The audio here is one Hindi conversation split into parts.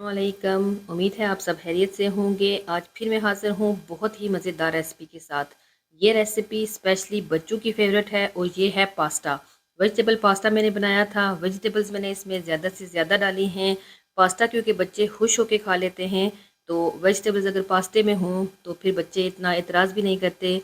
वालेकुम। उम्मीद है आप सब खैरियत से होंगे। आज फिर मैं हाज़िर हूँ बहुत ही मज़ेदार रेसिपी के साथ। ये रेसिपी स्पेशली बच्चों की फेवरेट है और ये है पास्ता। वेजिटेबल पास्ता मैंने बनाया था। वेजिटेबल्स मैंने इसमें ज़्यादा से ज़्यादा डाली हैं। पास्ता क्योंकि बच्चे खुश होकर खा लेते हैं, तो वेजिटेबल्स अगर पास्ते में हों तो फिर बच्चे इतना एतराज़ भी नहीं करते।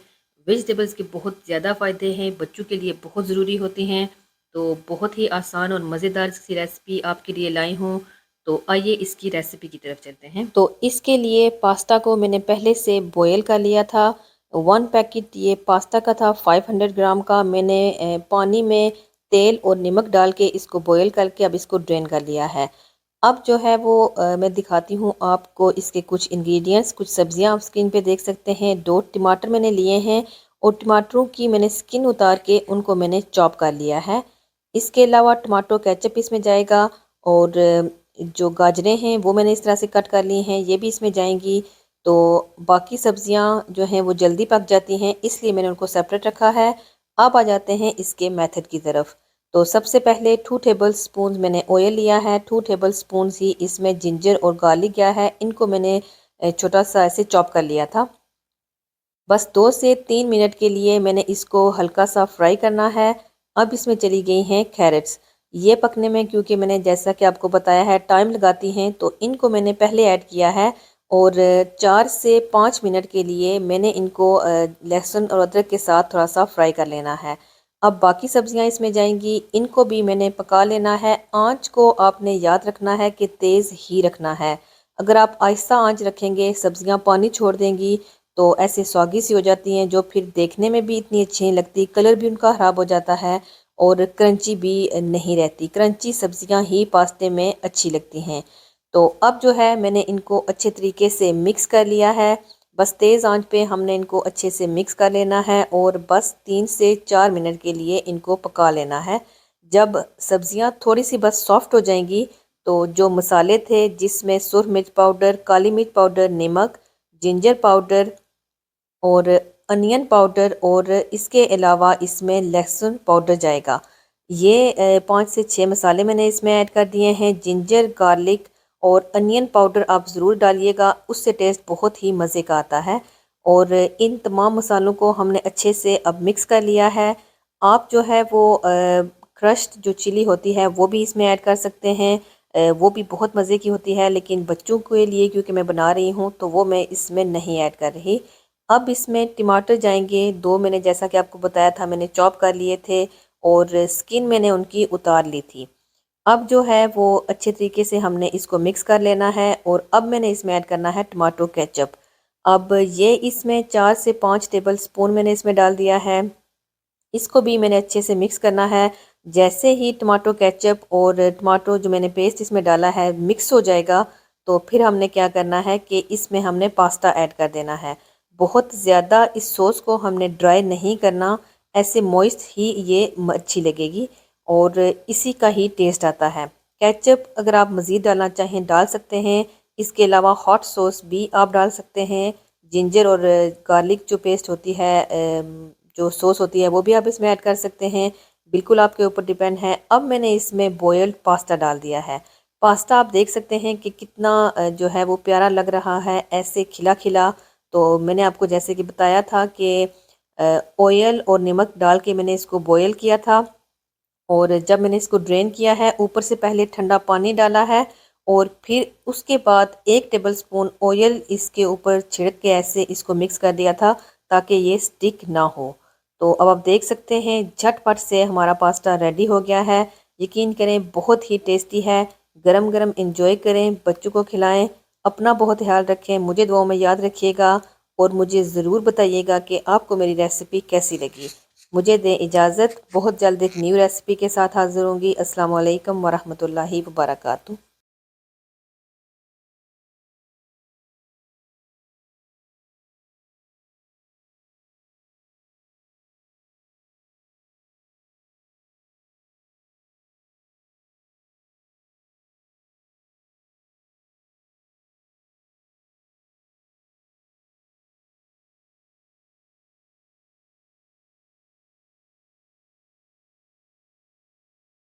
वेजिटेबल्स के बहुत ज़्यादा फ़ायदे हैं, बच्चों के लिए बहुत ज़रूरी होती हैं। तो बहुत ही आसान और मज़ेदार सी रेसिपी आपके लिए लाई हूँ। तो आइए इसकी रेसिपी की तरफ चलते हैं। तो इसके लिए पास्ता को मैंने पहले से बॉयल कर लिया था। 1 पैकेट ये पास्ता का था, 500 ग्राम का। मैंने पानी में तेल और नमक डाल के इसको बॉयल करके अब इसको ड्रेन कर लिया है। अब जो है वो मैं दिखाती हूँ आपको इसके कुछ इंग्रेडिएंट्स। कुछ सब्जियां आप स्क्रीन पे देख सकते हैं। 2 टमाटर मैंने लिए हैं और टमाटरों की मैंने स्किन उतार के उनको मैंने चॉप कर लिया है। इसके अलावा टमाटो केचप इसमें जाएगा और जो गाजरें हैं वो मैंने इस तरह से कट कर ली हैं, ये भी इसमें जाएंगी। तो बाकी सब्जियां जो हैं वो जल्दी पक जाती हैं, इसलिए मैंने उनको सेपरेट रखा है। अब आ जाते हैं इसके मेथड की तरफ। तो सबसे पहले 2 टेबल स्पून मैंने ऑयल लिया है। 2 टेबल स्पून ही इसमें जिंजर और गार्लिक गया है। इनको मैंने छोटा सा ऐसे चॉप कर लिया था। बस 2 से 3 मिनट के लिए मैंने इसको हल्का सा फ्राई करना है। अब इसमें चली गई हैं कैरेट्स। ये पकने में, क्योंकि मैंने जैसा कि आपको बताया है टाइम लगाती हैं, तो इनको मैंने पहले ऐड किया है और 4 से 5 मिनट के लिए मैंने इनको लहसुन और अदरक के साथ थोड़ा सा फ्राई कर लेना है। अब बाकी सब्जियां इसमें जाएंगी, इनको भी मैंने पका लेना है। आंच को आपने याद रखना है कि तेज़ ही रखना है। अगर आप आहिस्ता आंच रखेंगे, सब्जियां पानी छोड़ देंगी तो ऐसे सौगी सी हो जाती हैं, जो फिर देखने में भी इतनी अच्छी नहीं लगती, कलर भी उनका ख़राब हो जाता है और क्रंची भी नहीं रहती। क्रंची सब्जियां ही पास्ते में अच्छी लगती हैं। तो अब जो है मैंने इनको अच्छे तरीके से मिक्स कर लिया है। बस तेज़ आंच पे हमने इनको अच्छे से मिक्स कर लेना है और बस 3 से 4 मिनट के लिए इनको पका लेना है। जब सब्जियां थोड़ी सी बस सॉफ्ट हो जाएंगी, तो जो मसाले थे जिसमें सुरख मिर्च पाउडर, काली मिर्च पाउडर, नमक, जिंजर पाउडर और अनियन पाउडर और इसके अलावा इसमें लहसुन पाउडर जाएगा। ये 5 से 6 मसाले मैंने इसमें ऐड कर दिए हैं। जिंजर, गार्लिक और अनियन पाउडर आप ज़रूर डालिएगा, उससे टेस्ट बहुत ही मज़े का आता है। और इन तमाम मसालों को हमने अच्छे से अब मिक्स कर लिया है। आप जो है वो क्रश्ड जो चिली होती है वो भी इसमें ऐड कर सकते हैं। वो भी बहुत मज़े की होती है, लेकिन बच्चों के लिए क्योंकि मैं बना रही हूँ तो वो मैं इसमें नहीं ऐड कर रही। अब इसमें टमाटर जाएंगे। 2 मैंने, जैसा कि आपको बताया था, मैंने चॉप कर लिए थे और स्किन मैंने उनकी उतार ली थी। अब जो है वो अच्छे तरीके से हमने इसको मिक्स कर लेना है और अब मैंने इसमें ऐड करना है टमाटो केचप। अब ये इसमें 4 से 5 टेबल स्पून मैंने इसमें डाल दिया है। इसको भी मैंने अच्छे से मिक्स करना है। जैसे ही टमाटो केचप और टमाटो जो मैंने पेस्ट इसमें डाला है मिक्स हो जाएगा, तो फिर हमने क्या करना है कि इसमें हमने पास्ता ऐड कर देना है। बहुत ज़्यादा इस सॉस को हमने ड्राई नहीं करना, ऐसे मॉइस्ट ही ये अच्छी लगेगी और इसी का ही टेस्ट आता है। केचप अगर आप मज़ीद डालना चाहें डाल सकते हैं। इसके अलावा हॉट सॉस भी आप डाल सकते हैं। जिंजर और गार्लिक जो पेस्ट होती है, जो सॉस होती है, वो भी आप इसमें ऐड कर सकते हैं। बिल्कुल आपके ऊपर डिपेंड है। अब मैंने इसमें बॉयल्ड पास्ता डाल दिया है। पास्ता आप देख सकते हैं कि कितना जो है वो प्यारा लग रहा है, ऐसे खिला खिला। तो मैंने आपको जैसे कि बताया था कि ऑयल और नमक डाल के मैंने इसको बॉयल किया था और जब मैंने इसको ड्रेन किया है, ऊपर से पहले ठंडा पानी डाला है और फिर उसके बाद 1 टेबल स्पून ऑयल इसके ऊपर छिड़क के ऐसे इसको मिक्स कर दिया था ताकि ये स्टिक ना हो। तो अब आप देख सकते हैं झटपट से हमारा पास्ता रेडी हो गया है। यकीन करें बहुत ही टेस्टी है। गरम गरम इंजॉय करें, बच्चों को खिलाएं। अपना बहुत ख्याल रखें, मुझे दुआओं में याद रखिएगा और मुझे ज़रूर बताइएगा कि आपको मेरी रेसिपी कैसी लगी। मुझे दें इजाज़त, बहुत जल्द एक न्यू रेसिपी के साथ हाज़िर होंगी। अस्सलाम वालेकुम वरहमतुल्लाहि वबरकातुहू।